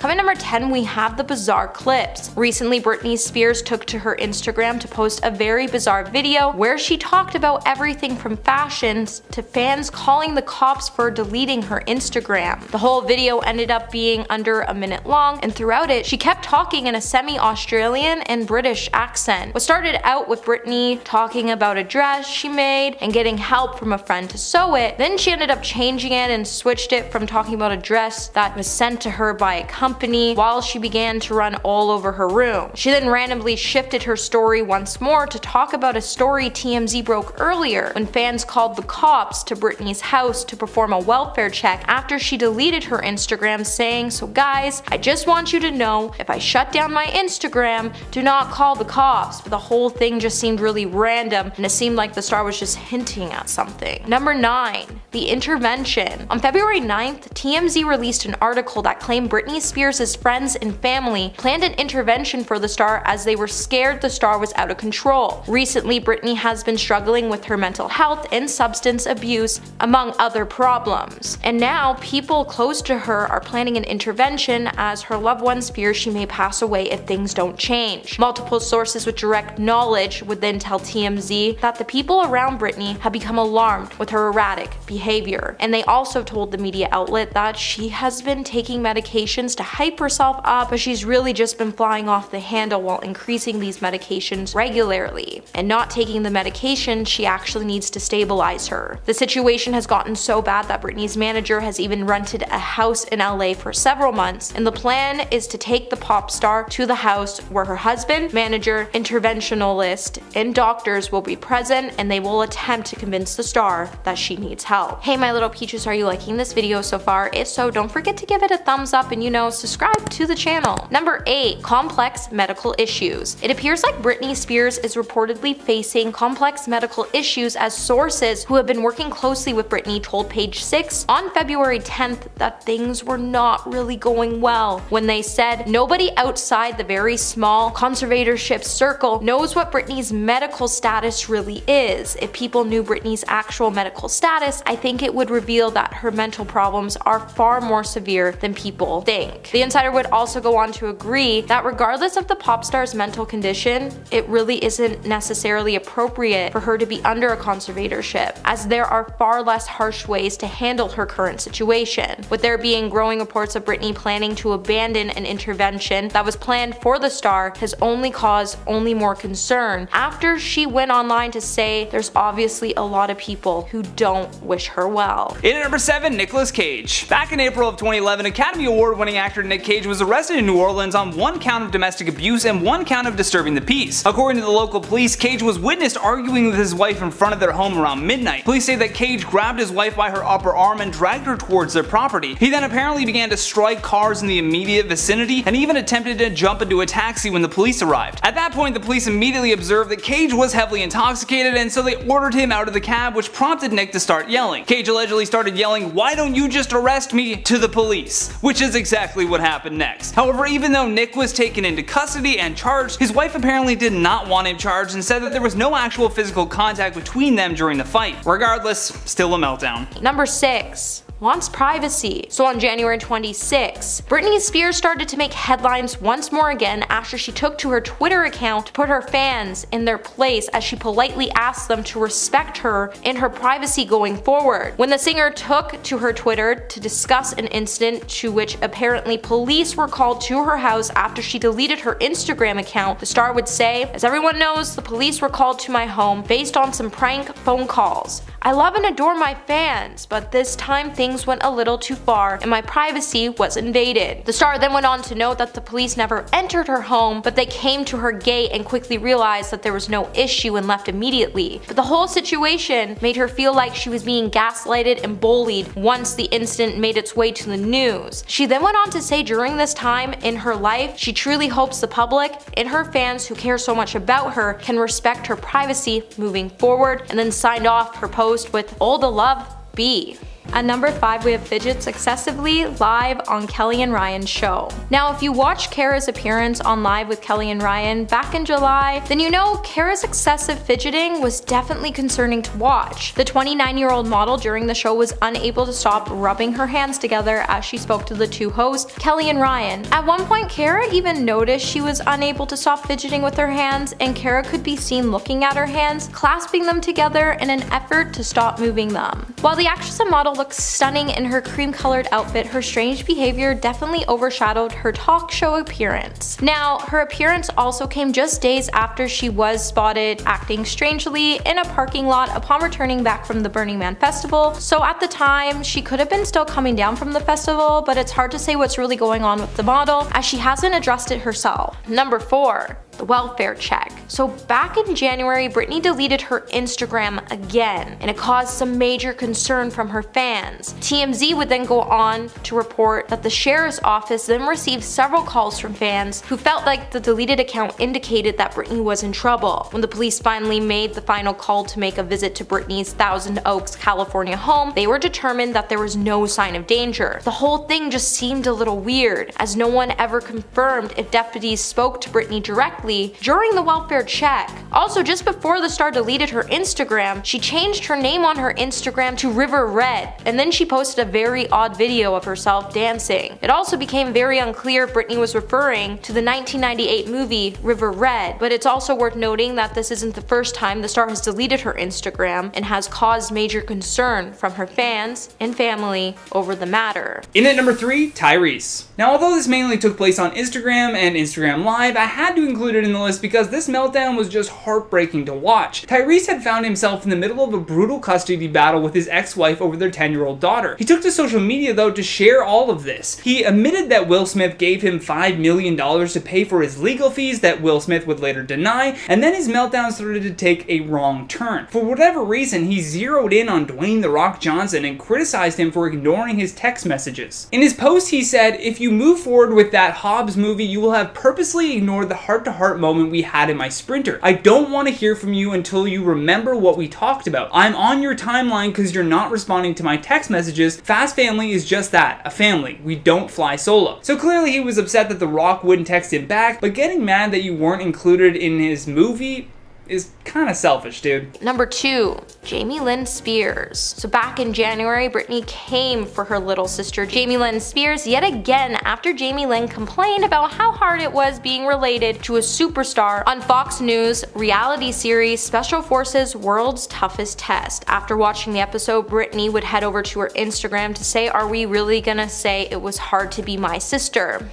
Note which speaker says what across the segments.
Speaker 1: Coming number 10, we have the bizarre clips. Recently, Britney Spears took to her Instagram to post a very bizarre video where she talked about everything from fashions to fans calling the cops for deleting her Instagram. The whole video ended up being under a minute long, and throughout it, she kept talking in a semi-Australian and British accent. What started out with Britney talking about a dress she made and getting help from a friend to sew it, then she ended up changing it and switched it from talking about a dress that was sent to her by a company while she began to run all over her room. She then randomly shifted her story once more to talk about a story TMZ broke earlier when fans called the cops to Britney's house to perform a welfare check after she deleted her Instagram, saying, "So guys, I just want you to know, if I shut down my Instagram, do not call the cops." But the whole thing just seemed really random, and it seemed like the star was just hinting at something. Number 9. The intervention. On February 9th, TMZ released an article that claimed Britney Spears' friends and family planned an intervention for the star as they were scared the star was out of control. Recently, Britney has been struggling with her mental health and substance abuse, among other problems. And now, people close to her are planning an intervention as her loved ones fear she may pass away if things don't change. Multiple sources with direct knowledge would then tell TMZ that the people around Britney have become alarmed with her erratic behavior. And they also told the media outlet that she has been taking medications to hype herself up, but she's really just been flying off the handle while increasing these medications regularly. And not taking the medication, she actually needs to stabilize her. The situation has gotten so bad that Britney's manager has even rented a house in LA for several months, and the plan is to take the pop star to the house where her husband, manager, interventionalist, and doctors will be present, and they will attempt to convince the star that she needs help. Hey my little peaches, are you liking this video so far? If so, don't forget to give it a thumbs up and subscribe to the channel. Number 8. Complex medical issues. It appears like Britney Spears is reportedly facing complex medical issues, as sources who have been working closely with Britney told Page 6 on February 10th that things were not really going well, when they said nobody outside the very small conservatorship circle knows what Britney's medical status really is. If people knew Britney's actual medical status, I think it would reveal that her mental problems are far more severe than people think. The insider would also go on to agree that regardless of the pop star's mental condition, it really isn't necessarily appropriate for her to be under a conservatorship, as there are far less harsh ways to handle her current situation. With there being growing reports of Britney planning to abandon an intervention that was planned for the star has only caused more concern after she went online to say there's obviously a lot of people who don't wish her well.
Speaker 2: In at number 7, Nicolas Cage. Back in April of 2011, Academy Award-winning actor Nick Cage was arrested in New Orleans on 1 count of domestic abuse and 1 count of disturbing the peace. According to the local police, Cage was witnessed arguing with his wife in front of their home around midnight. Police say that Cage grabbed his wife by her upper arm and dragged her towards their property. He then apparently began to strike cars in the immediate vicinity and even attempted to jump into a taxi when the police arrived. At that point, the police immediately observed that Cage was heavily intoxicated, and so they ordered him out of the cab, which prompted Nick to start yelling. Cage allegedly started yelling, "Why don't you just arrest me?" to the police, which is exactly what happened next. However, even though Nick was taken into custody and charged, his wife apparently did not want him charged and said that there was no actual physical contact between them during the fight. Regardless, still a meltdown.
Speaker 1: Number 6. Wants privacy. So on January 26, Britney Spears started to make headlines once more again after she took to her Twitter account to put her fans in their place, as she politely asked them to respect her in her privacy going forward. When the singer took to her Twitter to discuss an incident to which apparently police were called to her house after she deleted her Instagram account, the star would say, "As everyone knows, the police were called to my home based on some prank phone calls. I love and adore my fans, but this time things went a little too far and my privacy was invaded." The star then went on to note that the police never entered her home, but they came to her gate and quickly realized that there was no issue and left immediately. But the whole situation made her feel like she was being gaslighted and bullied once the incident made its way to the news. She then went on to say during this time in her life, she truly hopes the public and her fans who care so much about her can respect her privacy moving forward, and then signed off her post with "All the love, B." At number 5, we have fidgets excessively live on Kelly and Ryan's show. Now, if you watched Kara's appearance on Live with Kelly and Ryan back in July, then you know Kara's excessive fidgeting was definitely concerning to watch. The 29-year-old model during the show was unable to stop rubbing her hands together as she spoke to the two hosts, Kelly and Ryan. At one point, Kara even noticed she was unable to stop fidgeting with her hands, and Kara could be seen looking at her hands, clasping them together in an effort to stop moving them. While the actress and model looks stunning in her cream-colored outfit, her strange behavior definitely overshadowed her talk show appearance. Now, her appearance also came just days after she was spotted acting strangely in a parking lot upon returning back from the Burning Man festival, so at the time, she could have been still coming down from the festival, but it's hard to say what's really going on with the model as she hasn't addressed it herself. Number 4. The welfare check. So back in January, Britney deleted her Instagram again, and it caused some major concern from her fans. TMZ would then go on to report that the sheriff's office then received several calls from fans who felt like the deleted account indicated that Britney was in trouble. When the police finally made the final call to make a visit to Britney's Thousand Oaks, California home, they were determined that there was no sign of danger. The whole thing just seemed a little weird, as no one ever confirmed if deputies spoke to Britney directly during the welfare check. Also, just before the star deleted her Instagram, she changed her name on her Instagram to River Red, and then she posted a very odd video of herself dancing. It also became very unclear if Britney was referring to the 1998 movie River Red, but it's also worth noting that this isn't the first time the star has deleted her Instagram and has caused major concern from her fans and family over the matter.
Speaker 2: In at number 3, Tyrese. Now, although this mainly took place on Instagram and Instagram Live, I had to include it in the list because this meltdown was just heartbreaking to watch. Tyrese had found himself in the middle of a brutal custody battle with his ex-wife over their 10-year-old daughter. He took to social media though to share all of this. He admitted that Will Smith gave him $5 million to pay for his legal fees that Will Smith would later deny, and then his meltdown started to take a wrong turn. For whatever reason, he zeroed in on Dwayne "The Rock" Johnson and criticized him for ignoring his text messages. In his post, he said, "If you move forward with that Hobbs movie, you will have purposely ignored the heart-to-heart moment we had in my Sprinter. I don't want to hear from you until you remember what we talked about. I'm on your timeline because you're not responding to my text messages. Fast Family is just that, a family. We don't fly solo." So clearly he was upset that The Rock wouldn't text him back, but getting mad that you weren't included in his movie is kind of selfish, dude.
Speaker 1: Number 2, Jamie Lynn Spears. So back in January, Britney came for her little sister Jamie Lynn Spears yet again after Jamie Lynn complained about how hard it was being related to a superstar on Fox News reality series Special Forces World's Toughest Test. After watching the episode, Britney would head over to her Instagram to say, "Are we really gonna say it was hard to be my sister?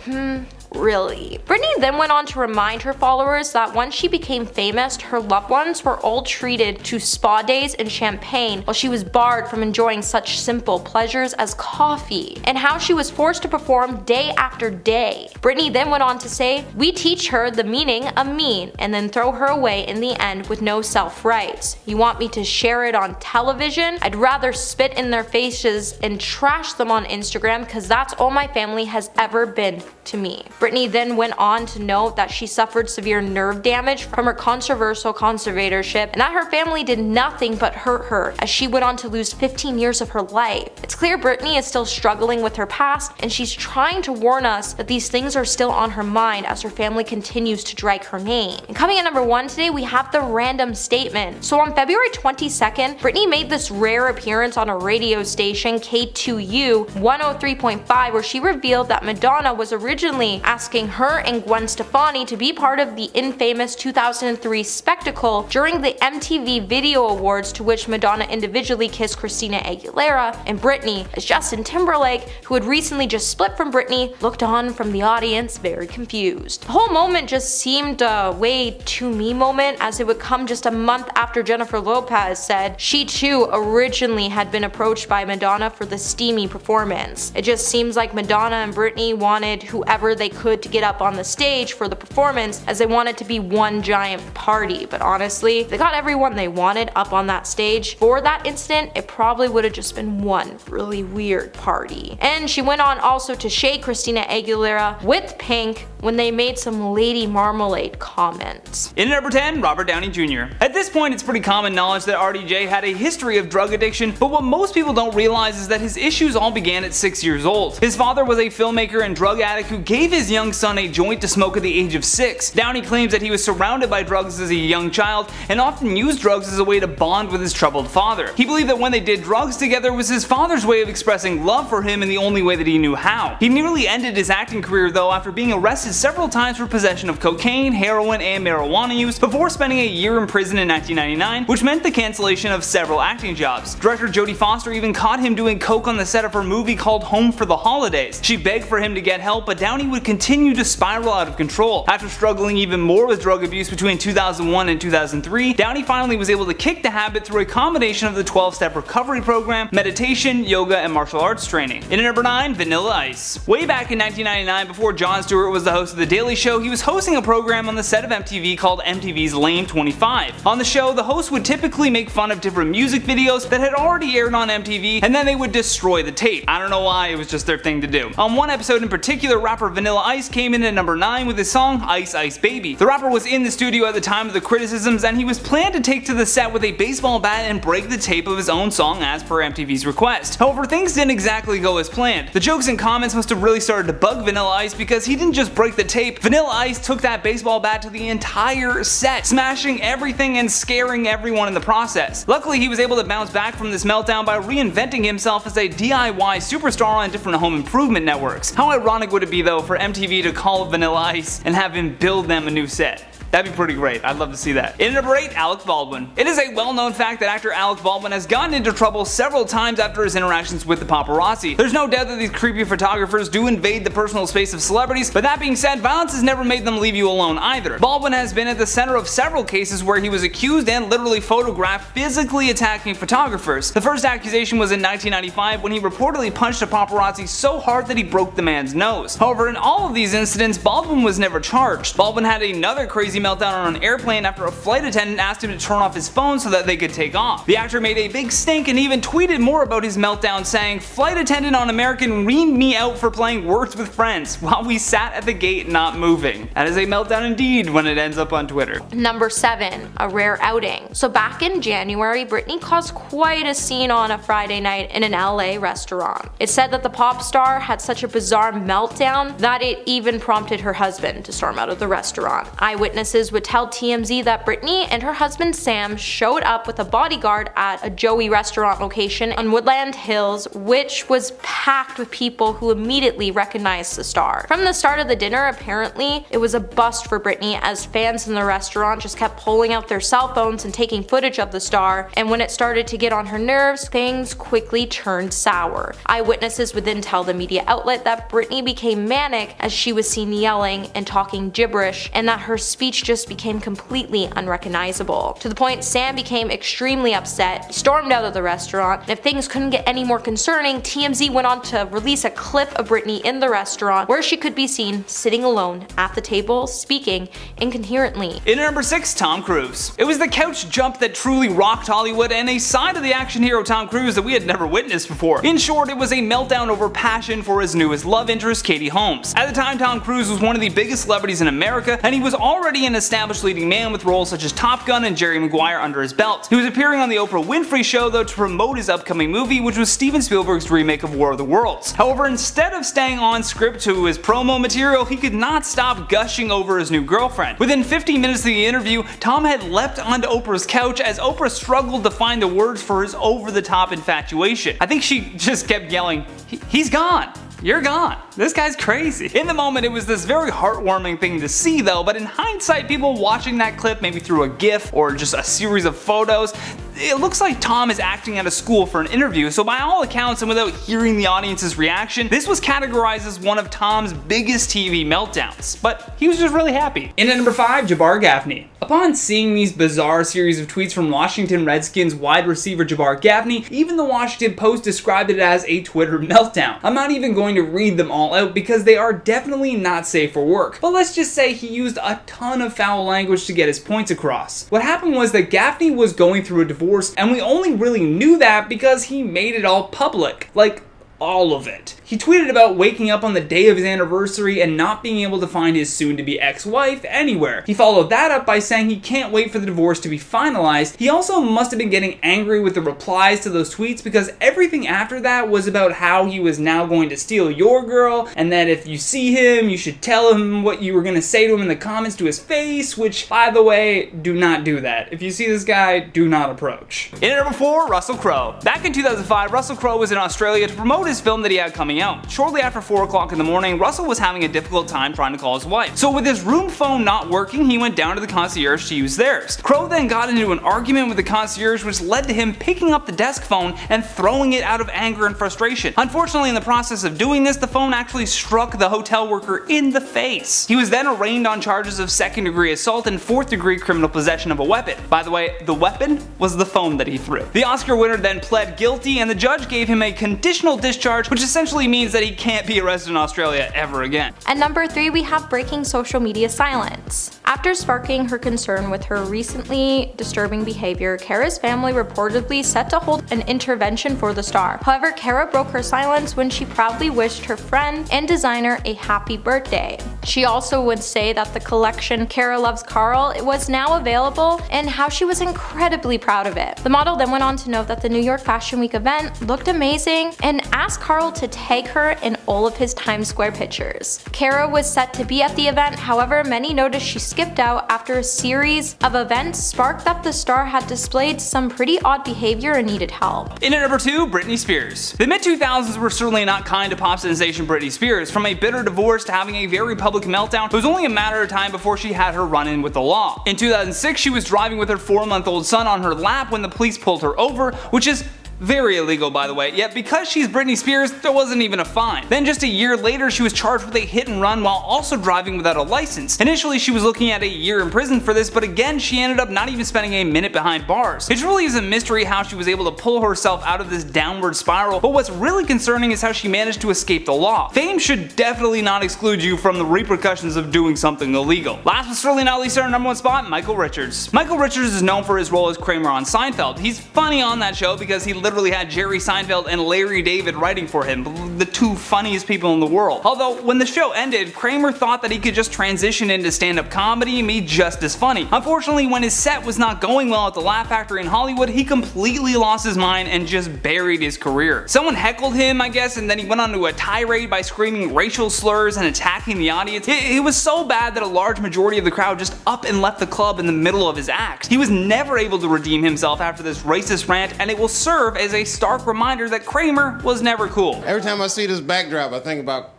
Speaker 1: Really?" Britney then went on to remind her followers that once she became famous, her loved ones were all treated to spa days and champagne while she was barred from enjoying such simple pleasures as coffee, and how she was forced to perform day after day. Britney then went on to say, "We teach her the meaning of mean and then throw her away in the end with no self-rights. You want me to share it on television? I'd rather spit in their faces and trash them on Instagram because that's all my family has ever been to me." Britney then went on to note that she suffered severe nerve damage from her controversial conservatorship and that her family did nothing but hurt her as she went on to lose 15 years of her life. It's clear Britney is still struggling with her past, and she's trying to warn us that these things are still on her mind as her family continues to drag her name. And coming at number 1 today, we have the random statement. So on February 22nd, Britney made this rare appearance on a radio station, K2U 103.5, where she revealed that Madonna was originally asking her and Gwen Stefani to be part of the infamous 2003 spectacle during the MTV Video Awards, to which Madonna individually kissed Christina Aguilera and Britney, as Justin Timberlake, who had recently just split from Britney, looked on from the audience very confused. The whole moment just seemed a way too me moment, as it would come just a month after Jennifer Lopez said she too originally had been approached by Madonna for the steamy performance. It just seems like Madonna and Britney wanted whoever they could to get up on the stage for the performance, as they wanted to be one giant party. But honestly, if they got everyone they wanted up on that stage for that incident, it probably would have just been one really weird party. And she went on also to shade Christina Aguilera with Pink when they made some Lady Marmalade comments.
Speaker 2: In at number 10, Robert Downey Jr. At this point, it's pretty common knowledge that RDJ had a history of drug addiction, but what most people don't realize is that his issues all began at 6 years old. His father was a filmmaker and drug addict who gave his young son a joint to smoke at the age of 6. Downey claims that he was surrounded by drugs as a young child and often used drugs as a way to bond with his troubled father. He believed that when they did drugs together was his father's way of expressing love for him in the only way that he knew how. He nearly ended his acting career though after being arrested several times for possession of cocaine, heroin, and marijuana use before spending a year in prison in 1999, which meant the cancellation of several acting jobs. Director Jodie Foster even caught him doing coke on the set of her movie called Home for the Holidays. She begged for him to get help, but Downey would continue to spiral out of control. After struggling even more with drug abuse between 2001 and 2003, Downey finally was able to kick the habit through a combination of the 12-step recovery program, meditation, yoga, and martial arts training. In at number 9, Vanilla Ice. Way back in 1999, before Jon Stewart was the host of The Daily Show, he was hosting a program on the set of MTV called MTV's Lame 25. On the show, the host would typically make fun of different music videos that had already aired on MTV, and then they would destroy the tape. I don't know why, it was just their thing to do. On one episode in particular, rapper Vanilla Ice came in at number 9 with his song Ice Ice Baby. The rapper was in the studio at the time of the criticisms, and he was planned to take to the set with a baseball bat and break the tape of his own song as per MTV's request. However, things didn't exactly go as planned. The jokes and comments must have really started to bug Vanilla Ice because he didn't just break the tape, Vanilla Ice took that baseball bat to the entire set, smashing everything and scaring everyone in the process. Luckily, he was able to bounce back from this meltdown by reinventing himself as a DIY superstar on different home improvement networks. How ironic would it be though for MTV to call Vanilla Ice and have him build them a new set? That'd be pretty great. I'd love to see that. In at number 8, Alec Baldwin. It is a well-known fact that actor Alec Baldwin has gotten into trouble several times after his interactions with the paparazzi. There's no doubt that these creepy photographers do invade the personal space of celebrities, but that being said, violence has never made them leave you alone either. Baldwin has been at the center of several cases where he was accused and literally photographed physically attacking photographers. The first accusation was in 1995 when he reportedly punched a paparazzi so hard that he broke the man's nose. However, in all of these incidents, Baldwin was never charged. Baldwin had another crazy meltdown on an airplane after a flight attendant asked him to turn off his phone so that they could take off. The actor made a big stink and even tweeted more about his meltdown, saying, "Flight attendant on American reamed me out for playing Words with Friends while we sat at the gate not moving." That is a meltdown indeed when it ends up on Twitter.
Speaker 1: Number 7, a rare outing. So back in January, Britney caused quite a scene on a Friday night in an LA restaurant. It said that the pop star had such a bizarre meltdown that it even prompted her husband to storm out of the restaurant. Eyewitnesses would tell TMZ that Britney and her husband Sam showed up with a bodyguard at a Joey restaurant location on Woodland Hills, which was packed with people who immediately recognized the star. From the start of the dinner, apparently, it was a bust for Britney as fans in the restaurant just kept pulling out their cell phones and taking footage of the star, and when it started to get on her nerves, things quickly turned sour. Eyewitnesses would then tell the media outlet that Britney became manic as she was seen yelling and talking gibberish, and that her speech just became completely unrecognizable. To the point Sam became extremely upset, stormed out of the restaurant, and if things couldn't get any more concerning, TMZ went on to release a clip of Britney in the restaurant where she could be seen sitting alone at the table, speaking incoherently.
Speaker 2: In at number 6, Tom Cruise. It was the couch jump that truly rocked Hollywood and a side of the action hero Tom Cruise that we had never witnessed before. In short, it was a meltdown over passion for his newest love interest, Katie Holmes. At the time, Tom Cruise was one of the biggest celebrities in America, and he was already an established leading man with roles such as Top Gun and Jerry Maguire under his belt. He was appearing on the Oprah Winfrey Show though to promote his upcoming movie, which was Steven Spielberg's remake of War of the Worlds. However, instead of staying on script to his promo material, he could not stop gushing over his new girlfriend. Within 15 minutes of the interview, Tom had leapt onto Oprah's couch as Oprah struggled to find the words for his over-the-top infatuation. I think she just kept yelling, "He's gone! You're gone. This guy's crazy." In the moment, it was this very heartwarming thing to see though, but in hindsight, people watching that clip, maybe through a GIF or just a series of photos, it looks like Tom is acting at a school for an interview, so by all accounts and without hearing the audience's reaction, this was categorized as one of Tom's biggest TV meltdowns, but he was just really happy. In at number 5, Jabbar Gaffney. Upon seeing these bizarre series of tweets from Washington Redskins wide receiver Jabbar Gaffney, even the Washington Post described it as a Twitter meltdown. I'm not even going to read them all out because they are definitely not safe for work, but let's just say he used a ton of foul language to get his points across. What happened was that Gaffney was going through a divorce, and we only really knew that because he made it all public. Like, all of it. He tweeted about waking up on the day of his anniversary and not being able to find his soon-to-be ex-wife anywhere. He followed that up by saying he can't wait for the divorce to be finalized. He also must have been getting angry with the replies to those tweets because everything after that was about how he was now going to steal your girl, and that if you see him, you should tell him what you were going to say to him in the comments to his face, which, by the way, do not do that. If you see this guy, do not approach. In at number 4, Russell Crowe. Back in 2005, Russell Crowe was in Australia to promote his film that he had coming out. Shortly after 4 o'clock in the morning, Russell was having a difficult time trying to call his wife. So with his room phone not working, he went down to the concierge to use theirs. Crowe then got into an argument with the concierge, which led to him picking up the desk phone and throwing it out of anger and frustration. Unfortunately, in the process of doing this, the phone actually struck the hotel worker in the face. He was then arraigned on charges of second-degree assault and fourth-degree criminal possession of a weapon. By the way, the weapon was the phone that he threw. The Oscar winner then pled guilty, and the judge gave him a conditional discharge, which essentially means that he can't be arrested in Australia ever again.
Speaker 1: At number 3, we have breaking social media silence. After sparking her concern with her recently disturbing behavior, Kara's family reportedly set to hold an intervention for the star. However, Kara broke her silence when she proudly wished her friend and designer a happy birthday. She also would say that the collection Kara Loves Carl was now available and how she was incredibly proud of it. The model then went on to note that the New York Fashion Week event looked amazing and asked Carl to tag her in all of his Times Square pictures. Kara was set to be at the event, however, many noticed she skipped out after a series of events sparked that the star had displayed some pretty odd behavior and needed help.
Speaker 2: In at number 2, Britney Spears. The mid-2000s were certainly not kind to pop sensation Britney Spears. From a bitter divorce to having a very public meltdown, it was only a matter of time before she had her run-in with the law. In 2006, she was driving with her 4-month-old son on her lap when the police pulled her over, which is very illegal, by the way, yet because she's Britney Spears, there wasn't even a fine. Then just a year later, she was charged with a hit and run while also driving without a license. Initially, she was looking at a year in prison for this, but again, she ended up not even spending a minute behind bars. It truly is a mystery how she was able to pull herself out of this downward spiral, but what's really concerning is how she managed to escape the law. Fame should definitely not exclude you from the repercussions of doing something illegal. Last but certainly not least, our number 1 spot, Michael Richards. Michael Richards is known for his role as Kramer on Seinfeld. He's funny on that show because he literally had Jerry Seinfeld and Larry David writing for him, the 2 funniest people in the world. Although, when the show ended, Kramer thought that he could just transition into stand-up comedy and be just as funny. Unfortunately, when his set was not going well at the Laugh Factory in Hollywood, he completely lost his mind and just buried his career. Someone heckled him, I guess, and then he went on to a tirade by screaming racial slurs and attacking the audience. It was so bad that a large majority of the crowd just up and left the club in the middle of his act. He was never able to redeem himself after this racist rant, and it will serve as a stark reminder that Kramer was never cool.
Speaker 3: Every time I see this backdrop, I think about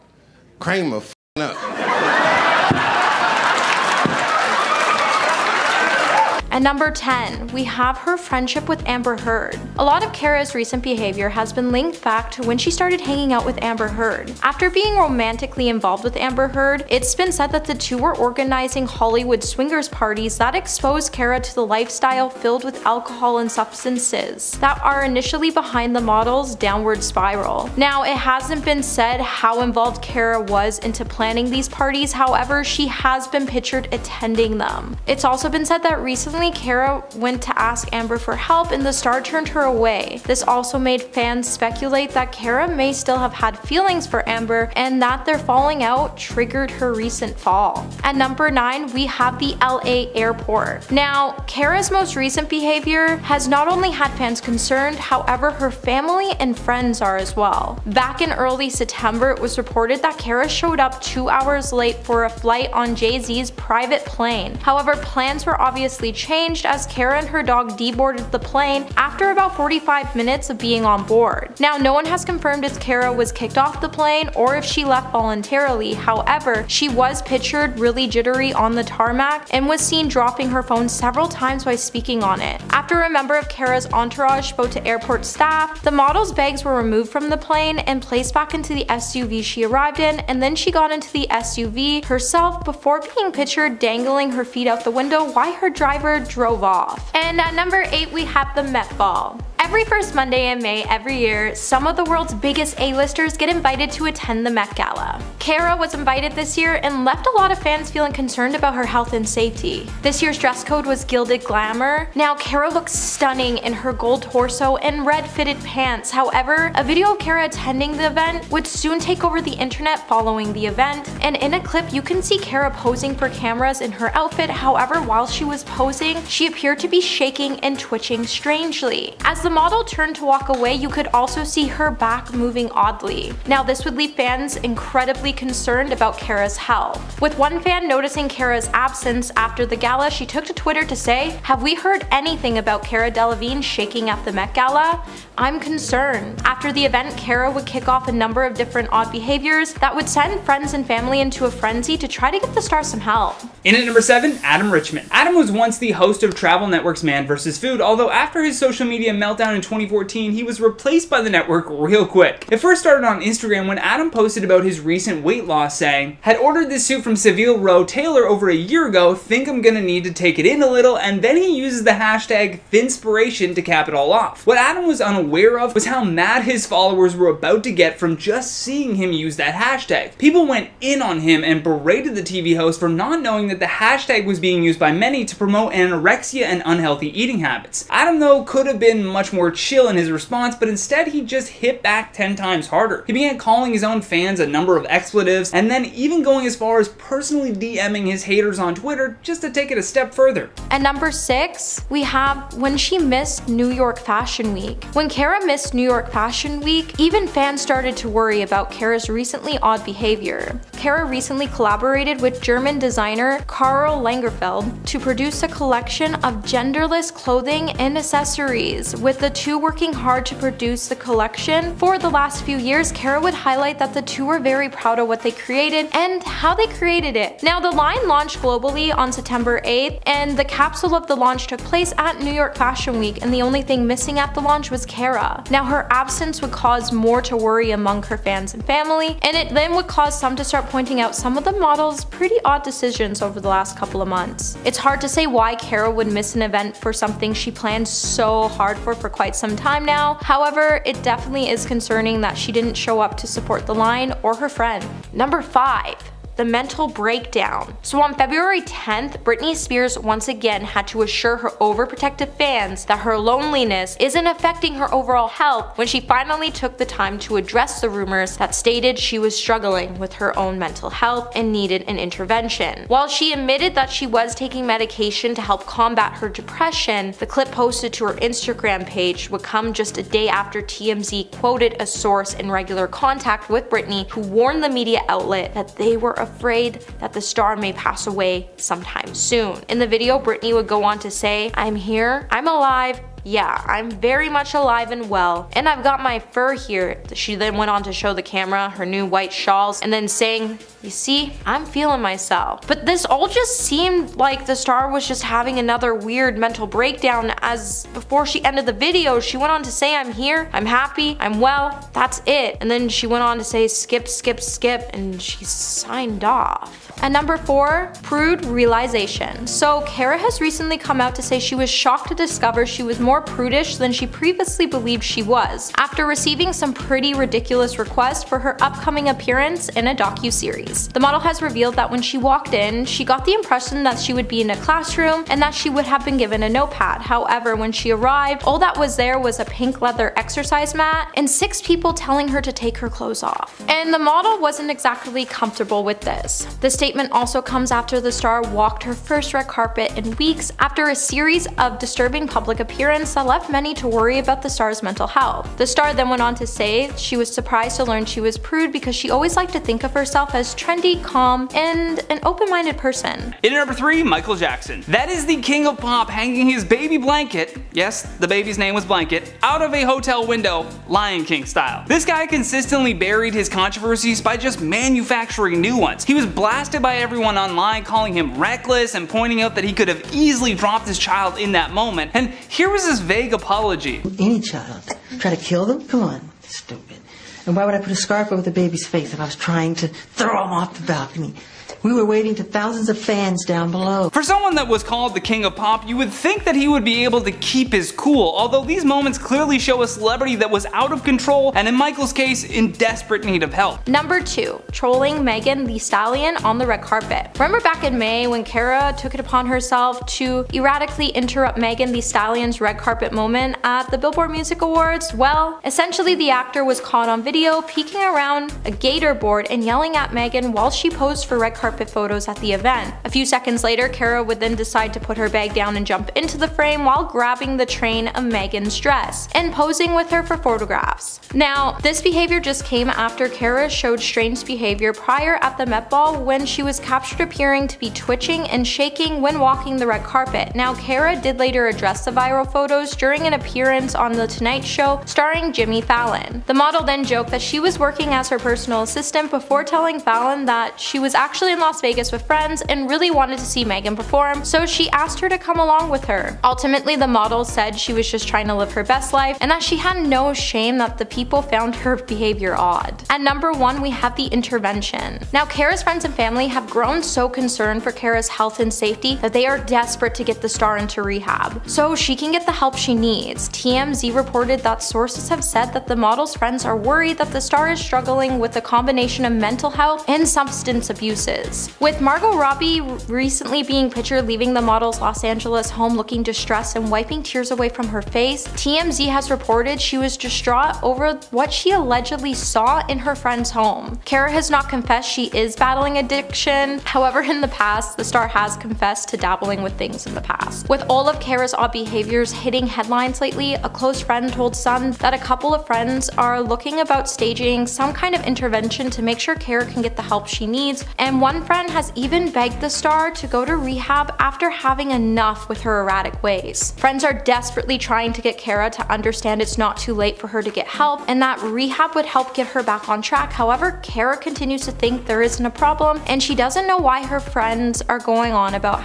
Speaker 3: Kramer f***ing up.
Speaker 1: At number 10, we have her friendship with Amber Heard. A lot of Kara's recent behavior has been linked back to when she started hanging out with Amber Heard. After being romantically involved with Amber Heard, it's been said that the two were organizing Hollywood swingers parties that exposed Kara to the lifestyle filled with alcohol and substances that are initially behind the model's downward spiral. Now, it hasn't been said how involved Kara was into planning these parties, however, she has been pictured attending them. It's also been said that recently Kara went to ask Amber for help and the star turned her away. This also made fans speculate that Kara may still have had feelings for Amber and that their falling out triggered her recent fall. At number 9, we have the LA airport. Now, Kara's most recent behavior has not only had fans concerned, however, her family and friends are as well. Back in early September, it was reported that Kara showed up 2 hours late for a flight on Jay-Z's private plane. However, plans were obviously changed as Kara and her dog deboarded the plane after about 45 minutes of being on board. Now, no one has confirmed if Kara was kicked off the plane or if she left voluntarily. However, she was pictured really jittery on the tarmac and was seen dropping her phone several times while speaking on it. After a member of Kara's entourage spoke to airport staff, the model's bags were removed from the plane and placed back into the SUV she arrived in, and then she got into the SUV herself before being pictured dangling her feet out the window while her driver drove off. And at number 8, we have the Met Ball. Every first Monday in May every year, some of the world's biggest A-listers get invited to attend the Met Gala. Cara was invited this year and left a lot of fans feeling concerned about her health and safety. This year's dress code was gilded glamour. Now, Cara looks stunning in her gold torso and red fitted pants. However, a video of Cara attending the event would soon take over the internet following the event, and in a clip you can see Cara posing for cameras in her outfit. However, while she was posing, she appeared to be shaking and twitching strangely. As the model turned to walk away, you could also see her back moving oddly. Now, this would leave fans incredibly concerned about Cara's health. With one fan noticing Cara's absence after the gala, she took to Twitter to say, "Have we heard anything about Cara Delevingne shaking at the Met Gala? I'm concerned." After the event, Cara would kick off a number of different odd behaviors that would send friends and family into a frenzy to try to get the star some help.
Speaker 2: In at number 7, Adam Richman. Adam was once the host of Travel Network's Man vs. Food, although after his social media meltdown in 2014, he was replaced by the network real quick. It first started on Instagram when Adam posted about his recent weight loss, saying, "Had ordered this suit from Seville Row Taylor over a year ago, think I'm gonna need to take it in a little," and then he uses the hashtag Thinspiration to cap it all off. What Adam was unaware of was how mad his followers were about to get from just seeing him use that hashtag. People went in on him and berated the TV host for not knowing that the hashtag was being used by many to promote anorexia and unhealthy eating habits. Adam, though, could have been much more chill in his response, but instead he just hit back 10 times harder. He began calling his own fans a number of expletives, and then even going as far as personally DMing his haters on Twitter just to take it a step further.
Speaker 1: At number 6, we have when she missed New York Fashion Week. When Cara missed New York Fashion Week, even fans started to worry about Cara's recently odd behavior. Cara recently collaborated with German designer Karl Lagerfeld to produce a collection of genderless clothing and accessories. With the two working hard to produce the collection for the last few years, Cara would highlight that the two were very proud of what they created and how they created it. Now, the line launched globally on September 8th, and the capsule of the launch took place at New York Fashion Week, and the only thing missing at the launch was Cara. Now, her absence would cause more to worry among her fans and family, and it then would cause some to start pointing out some of the model's pretty odd decisions over the last couple of months. It's hard to say why Cara would miss an event for something she planned so hard for quite some time now. However, it definitely is concerning that she didn't show up to support the line or her friend. Number 5. The mental breakdown. So on February 10th, Britney Spears once again had to assure her overprotective fans that her loneliness isn't affecting her overall health when she finally took the time to address the rumors that stated she was struggling with her own mental health and needed an intervention. While she admitted that she was taking medication to help combat her depression, the clip posted to her Instagram page would come just a day after TMZ quoted a source in regular contact with Britney who warned the media outlet that they were afraid that the star may pass away sometime soon. In the video, Britney would go on to say, "I'm here, I'm alive, yeah, I'm very much alive and well, and I've got my fur here." She then went on to show the camera her new white shawls and then saying, "You see, I'm feeling myself." But this all just seemed like the star was just having another weird mental breakdown, as before she ended the video, she went on to say, "I'm here, I'm happy, I'm well, that's it." And then she went on to say, "Skip, skip, skip," and she signed off. At number 4, prude realization. So Cara has recently come out to say she was shocked to discover she was more prudish than she previously believed she was, after receiving some pretty ridiculous requests for her upcoming appearance in a docu-series. The model has revealed that when she walked in, she got the impression that she would be in a classroom and that she would have been given a notepad. However, when she arrived, all that was there was a pink leather exercise mat and 6 people telling her to take her clothes off. And the model wasn't exactly comfortable with this. The statement also comes after the star walked her first red carpet in weeks after a series of disturbing public appearances that left many to worry about the star's mental health. The star then went on to say she was surprised to learn she was prude because she always liked to think of herself as trendy, calm, and an open-minded person.
Speaker 2: In number 3, Michael Jackson. That is the king of pop hanging his baby blanket, yes, the baby's name was Blanket, out of a hotel window, Lion King style. This guy consistently buried his controversies by just manufacturing new ones. He was blasted by everyone online, calling him reckless and pointing out that he could have easily dropped his child in that moment. And here was his vague apology.
Speaker 4: Any child. Try to kill them? Come on. Stupid. And why would I put a scarf over the baby's face if I was trying to throw him off the balcony? We were waving to thousands of fans down below.
Speaker 2: For someone that was called the king of pop, you would think that he would be able to keep his cool, although these moments clearly show a celebrity that was out of control and in Michael's case, in desperate need of help.
Speaker 1: Number 2. Trolling Megan Thee Stallion on the red carpet. Remember back in May when Kara took it upon herself to erratically interrupt Megan Thee Stallion's red carpet moment at the Billboard Music Awards? Well, essentially the actor was caught on video peeking around a gator board and yelling at Megan while she posed for red carpet photos at the event. A few seconds later, Kara would then decide to put her bag down and jump into the frame while grabbing the train of Megan's dress and posing with her for photographs. Now, this behavior just came after Kara showed strange behavior prior at the Met Ball when she was captured appearing to be twitching and shaking when walking the red carpet. Now, Kara did later address the viral photos during an appearance on The Tonight Show starring Jimmy Fallon. The model then joked that she was working as her personal assistant before telling Fallon that she was actually in Las Vegas with friends and really wanted to see Megan perform, so she asked her to come along with her. Ultimately, the model said she was just trying to live her best life and that she had no shame that the people found her behavior odd. At number 1, we have the intervention. Now, Kara's friends and family have grown so concerned for Kara's health and safety that they are desperate to get the star into rehab so she can get the help she needs. TMZ reported that sources have said that the model's friends are worried that the star is struggling with a combination of mental health and substance abuses. With Margot Robbie recently being pictured leaving the model's Los Angeles home looking distressed and wiping tears away from her face, TMZ has reported she was distraught over what she allegedly saw in her friend's home. Kara has not confessed she is battling addiction. However, in the past, the star has confessed to dabbling with things in the past. With all of Kara's odd behaviors hitting headlines lately, a close friend told Sun that a couple of friends are looking about staging some kind of intervention to make sure Kara can get the help she needs, and one friend has even begged the star to go to rehab after having enough with her erratic ways. Friends are desperately trying to get Kara to understand it's not too late for her to get help and that rehab would help get her back on track. However, Kara continues to think there isn't a problem and she doesn't know why her friends are going on about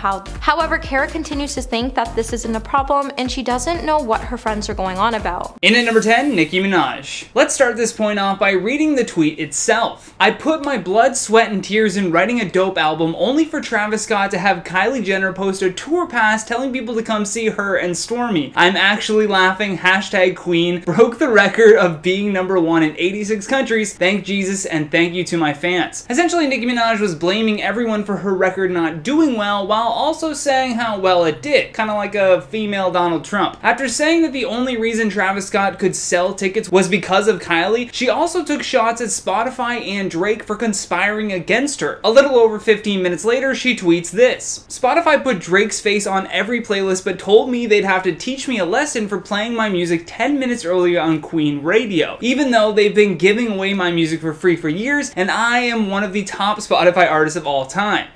Speaker 1: Kara continues to think that this isn't a problem and she doesn't know what her friends are going on about.
Speaker 2: In at number 10, Nicki Minaj. Let's start this point off by reading the tweet itself. I put my blood, sweat, and tears in writing a dope album only for Travis Scott to have Kylie Jenner post a tour pass telling people to come see her and Stormi. I'm actually laughing, hashtag queen, broke the record of being number 1 in 86 countries, thank Jesus and thank you to my fans. Essentially, Nicki Minaj was blaming everyone for her record not doing well while also saying how well it did, kind of like a female Donald Trump. After saying that the only reason Travis Scott could sell tickets was because of Kylie, she also took shots at Spotify and Drake for conspiring against her. A little over 15 minutes later, she tweets this. Spotify put Drake's face on every playlist but told me they'd have to teach me a lesson for playing my music 10 minutes earlier on Queen Radio, even though they've been giving away my music for free for years and I am one of the top Spotify artists of all time.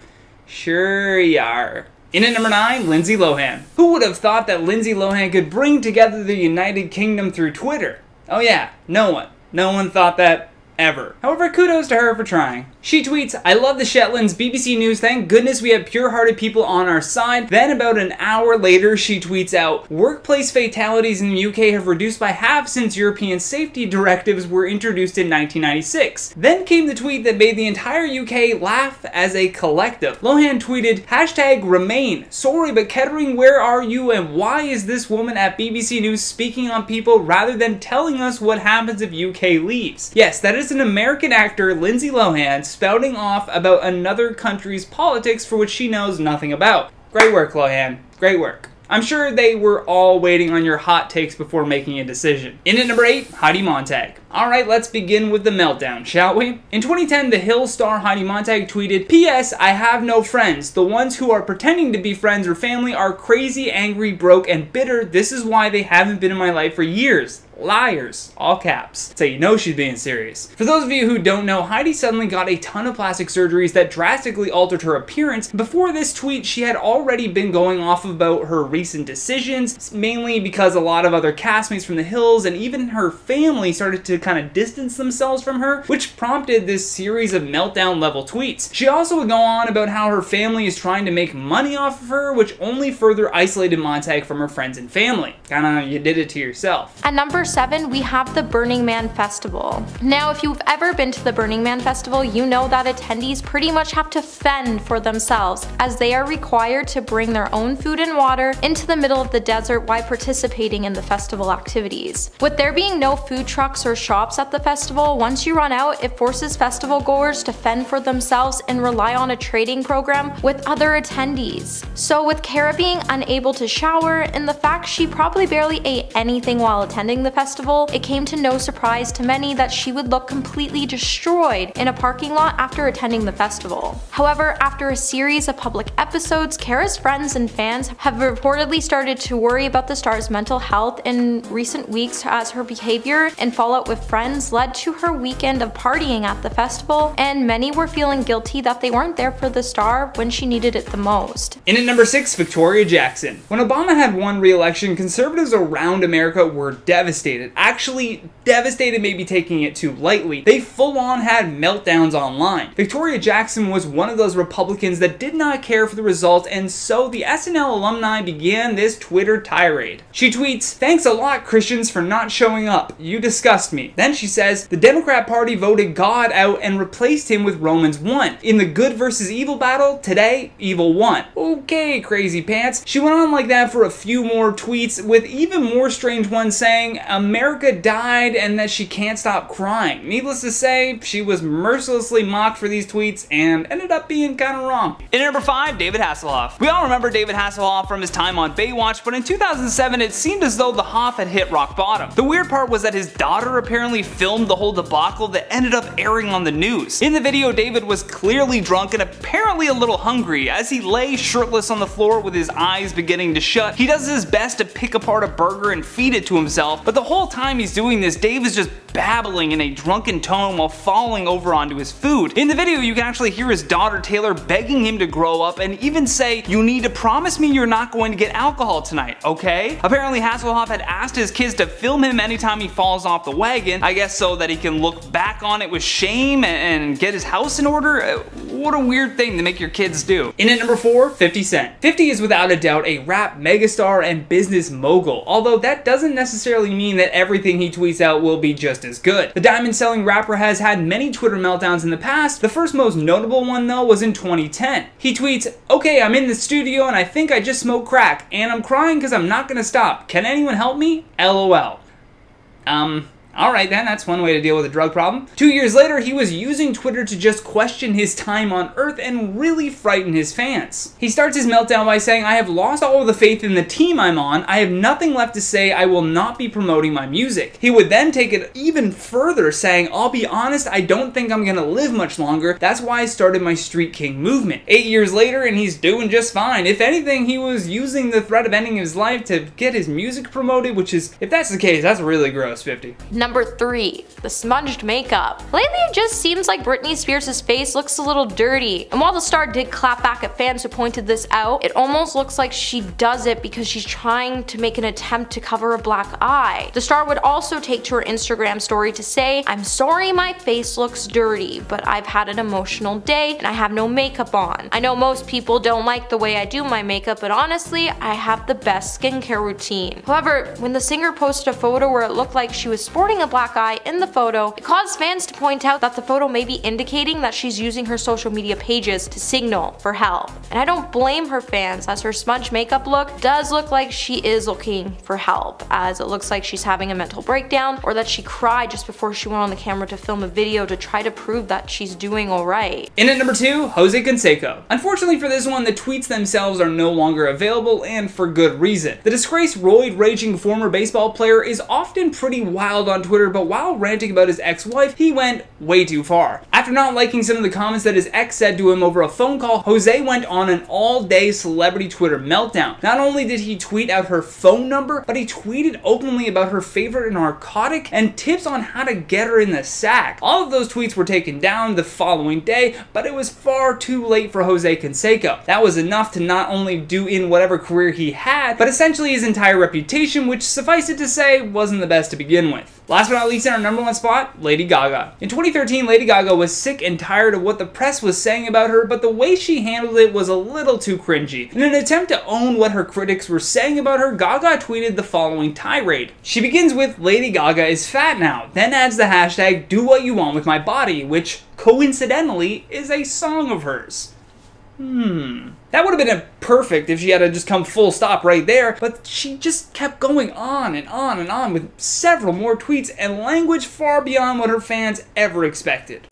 Speaker 2: Sure you are. In at number 9, Lindsay Lohan. Who would have thought that Lindsay Lohan could bring together the United Kingdom through Twitter? Oh yeah, no one. No one thought that ever. However, kudos to her for trying. She tweets, I love the Shetlands, BBC News, thank goodness we have pure-hearted people on our side. Then about an hour later, she tweets out, workplace fatalities in the UK have reduced by half since European safety directives were introduced in 1996. Then came the tweet that made the entire UK laugh as a collective. Lohan tweeted, hashtag remain. Sorry, but Kettering, where are you and why is this woman at BBC News speaking on people rather than telling us what happens if UK leaves? Yes, that is an American actor, Lindsay Lohan, spouting off about another country's politics for which she knows nothing about. Great work, Lohan. Great work. I'm sure they were all waiting on your hot takes before making a decision. In at number 8, Heidi Montag. Alright, let's begin with the meltdown, shall we? In 2010, The Hill star Heidi Montag tweeted, P.S. I have no friends. The ones who are pretending to be friends or family are crazy, angry, broke, and bitter. This is why they haven't been in my life for years. Liars. All caps. So you know she's being serious. For those of you who don't know, Heidi suddenly got a ton of plastic surgeries that drastically altered her appearance. Before this tweet, she had already been going off about her recent decisions, mainly because a lot of other castmates from The Hills and even her family started to to kind of distance themselves from her, which prompted this series of meltdown level tweets. She also would go on about how her family is trying to make money off of her, which only further isolated Montag from her friends and family. Kinda, you did it to yourself.
Speaker 1: At number 7, we have the Burning Man Festival. Now, if you've ever been to the Burning Man Festival, you know that attendees pretty much have to fend for themselves, as they are required to bring their own food and water into the middle of the desert while participating in the festival activities. With there being no food trucks or shops at the festival, once you run out, it forces festival goers to fend for themselves and rely on a trading program with other attendees. So with Kara being unable to shower and the fact she probably barely ate anything while attending the festival, it came to no surprise to many that she would look completely destroyed in a parking lot after attending the festival. However, after a series of public episodes, Kara's friends and fans have reportedly started to worry about the star's mental health in recent weeks, as her behavior and fallout with friends led to her weekend of partying at the festival, and many were feeling guilty that they weren't there for the star when she needed it the most.
Speaker 2: In at number 6, Victoria Jackson. When Obama had won re-election, conservatives around America were devastated. Actually, devastated may be taking it too lightly. They full-on had meltdowns online. Victoria Jackson was one of those Republicans that did not care for the results, and so the SNL alumni began this Twitter tirade. She tweets, "Thanks a lot, Christians, for not showing up. You disgust me." Then she says, "The Democrat Party voted God out and replaced him with Romans 1. In the good versus evil battle, today, evil won." Okay, crazy pants. She went on like that for a few more tweets, with even more strange ones saying America died and that she can't stop crying. Needless to say, she was mercilessly mocked for these tweets and ended up being kind of wrong. In at number 5, David Hasselhoff. We all remember David Hasselhoff from his time on Baywatch, but in 2007 it seemed as though the Hoff had hit rock bottom. The weird part was that his daughter apparently filmed the whole debacle that ended up airing on the news. In the video, David was clearly drunk and apparently a little hungry. As he lay shirtless on the floor with his eyes beginning to shut, he does his best to pick apart a burger and feed it to himself, but the whole time he's doing this, Dave is just babbling in a drunken tone while falling over onto his food. In the video, you can actually hear his daughter Taylor begging him to grow up and even say, "You need to promise me you're not going to get alcohol tonight, okay?" Apparently Hasselhoff had asked his kids to film him anytime he falls off the wagon, I guess so that he can look back on it with shame and get his house in order. What a weird thing to make your kids do. In at number 4, 50 Cent. 50 is without a doubt a rap megastar and business mogul, although that doesn't necessarily mean that everything he tweets out will be just as good. The diamond-selling rapper has had many Twitter meltdowns in the past. The first most notable one though was in 2010. He tweets, "Okay, I'm in the studio and I think I just smoked crack, and I'm crying because I'm not gonna stop. Can anyone help me? LOL." Alright then, that's one way to deal with a drug problem. 2 years later, he was using Twitter to just question his time on Earth and really frighten his fans. He starts his meltdown by saying, "I have lost all of the faith in the team I'm on. I have nothing left to say. I will not be promoting my music." He would then take it even further, saying, "I'll be honest, I don't think I'm gonna live much longer. That's why I started my Street King movement." 8 years later, and he's doing just fine. If anything, he was using the threat of ending his life to get his music promoted, which is, if that's the case, that's really gross, 50.
Speaker 1: Number 3, the smudged makeup. Lately it just seems like Britney Spears' face looks a little dirty, and while the star did clap back at fans who pointed this out, it almost looks like she does it because she's trying to make an attempt to cover a black eye. The star would also take to her Instagram story to say, "I'm sorry my face looks dirty, but I've had an emotional day and I have no makeup on. I know most people don't like the way I do my makeup, but honestly, I have the best skincare routine." However, when the singer posted a photo where it looked like she was sporting a black eye in the photo, it caused fans to point out that the photo may be indicating that she's using her social media pages to signal for help. And I don't blame her fans, as her smudge makeup look does look like she is looking for help, as it looks like she's having a mental breakdown, or that she cried just before she went on the camera to film a video to try to prove that she's doing alright.
Speaker 2: In at number 2, Jose Canseco. Unfortunately for this one, the tweets themselves are no longer available, and for good reason. The disgraced roid-raging former baseball player is often pretty wild on Twitter, but while ranting about his ex-wife, he went way too far. After not liking some of the comments that his ex said to him over a phone call, Jose went on an all-day celebrity Twitter meltdown. Not only did he tweet out her phone number, but he tweeted openly about her favorite narcotic and tips on how to get her in the sack. All of those tweets were taken down the following day, but it was far too late for Jose Canseco. That was enough to not only do in whatever career he had, but essentially his entire reputation, which, suffice it to say, wasn't the best to begin with. Last but not least, in our number 1 spot, Lady Gaga. In 2013, Lady Gaga was sick and tired of what the press was saying about her, but the way she handled it was a little too cringy. In an attempt to own what her critics were saying about her, Gaga tweeted the following tirade. She begins with, "Lady Gaga is fat now," then adds the hashtag, "do what you want with my body," which, coincidentally, is a song of hers. That would have been perfect if she had to just come full stop right there, but she just kept going on and on and on with several more tweets and language far beyond what her fans ever expected.